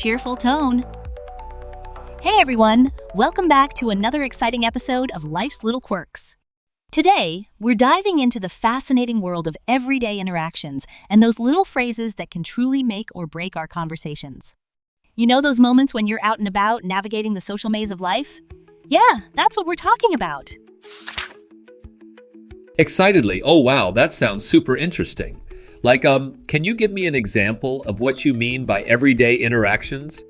cheerful tone. Hey everyone, welcome back to another exciting episode of Life's Little Quirks. Today, we're diving into the fascinating world of everyday interactions and those little phrases that can truly make or break our conversations. You know those moments when you're out and about navigating the social maze of life? Yeah, that's what we're talking about. Excitedly, oh wow, that sounds super interesting. Like, can you give me an example of what you mean by everyday interactions?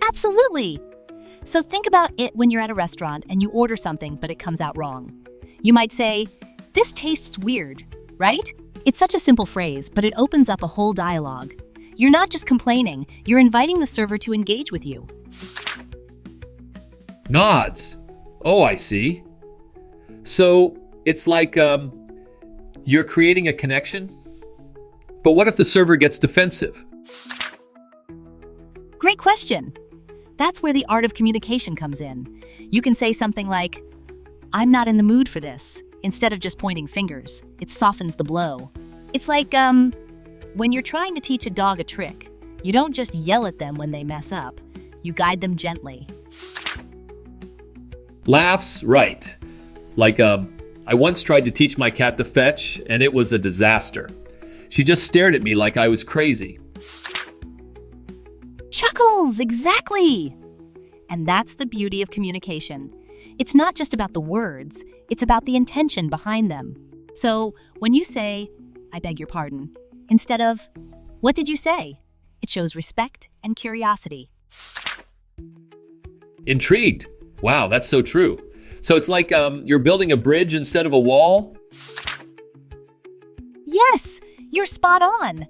Absolutely. So think about it when you're at a restaurant and you order something but it comes out wrong. You might say, "This tastes weird," right? It's such a simple phrase, but it opens up a whole dialogue. You're not just complaining, you're inviting the server to engage with you. Nods. Oh, I see. So, it's like, you're creating a connection? But what if the server gets defensive? Great question. That's where the art of communication comes in. You can say something like, "I'm not in the mood for this," instead of just pointing fingers. It softens the blow. It's like, when you're trying to teach a dog a trick, you don't just yell at them when they mess up. You guide them gently. Laughs, right. Like, I once tried to teach my cat to fetch, and it was a disaster. She just stared at me like I was crazy. Chuckles, exactly! And that's the beauty of communication. It's not just about the words, it's about the intention behind them. So, when you say, "I beg your pardon," instead of, "What did you say?" it shows respect and curiosity. Intrigued. Wow, that's so true. So it's like you're building a bridge instead of a wall? Yes, you're spot on.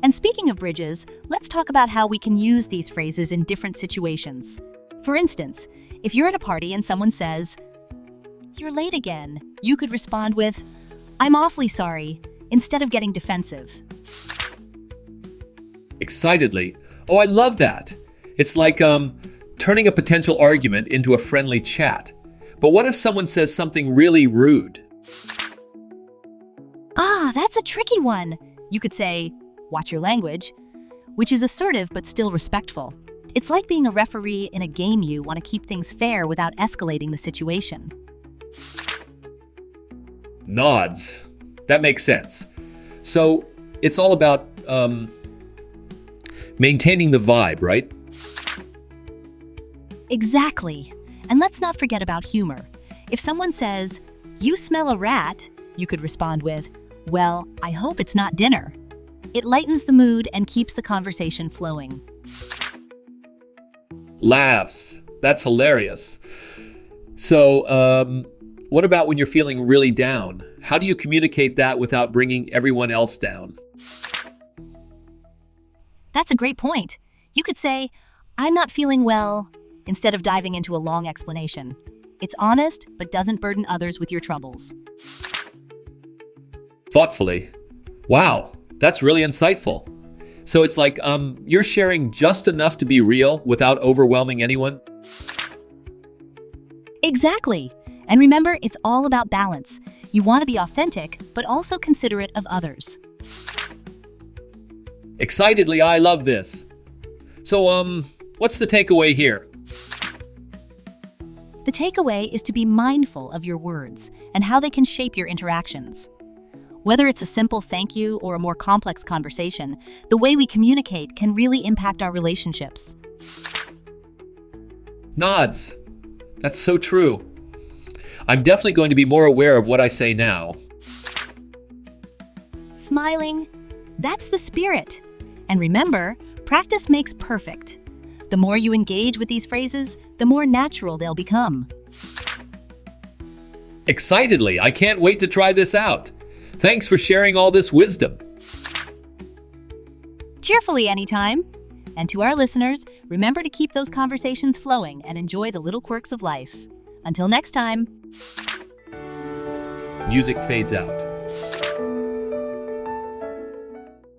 And speaking of bridges, let's talk about how we can use these phrases in different situations. For instance, if you're at a party and someone says, "You're late again," you could respond with, "I'm awfully sorry," instead of getting defensive. Excitedly. Oh, I love that. It's like turning a potential argument into a friendly chat. But what if someone says something really rude? That's a tricky one. You could say, "Watch your language," which is assertive but still respectful. It's like being a referee in a game. You want to keep things fair without escalating the situation. Nods. That makes sense. So it's all about maintaining the vibe, right? Exactly. And let's not forget about humor. If someone says, "You smell a rat," you could respond with, "Well, I hope it's not dinner." It lightens the mood and keeps the conversation flowing. Laughs. That's hilarious. So, what about when you're feeling really down? How do you communicate that without bringing everyone else down? That's a great point. You could say, "I'm not feeling well," instead of diving into a long explanation. It's honest, but doesn't burden others with your troubles. Thoughtfully. Wow, that's really insightful. So it's like you're sharing just enough to be real without overwhelming anyone? Exactly. And remember, it's all about balance. You want to be authentic, but also considerate of others. Excitedly, I love this. So, what's the takeaway here? The takeaway is to be mindful of your words and how they can shape your interactions. Whether it's a simple thank you or a more complex conversation, the way we communicate can really impact our relationships. Nods. That's so true. I'm definitely going to be more aware of what I say now. Smiling, that's the spirit. And remember, practice makes perfect. The more you engage with these phrases, the more natural they'll become. Excitedly, I can't wait to try this out. Thanks for sharing all this wisdom. Cheerfully anytime. And to our listeners, remember to keep those conversations flowing and enjoy the little quirks of life. Until next time. Music fades out.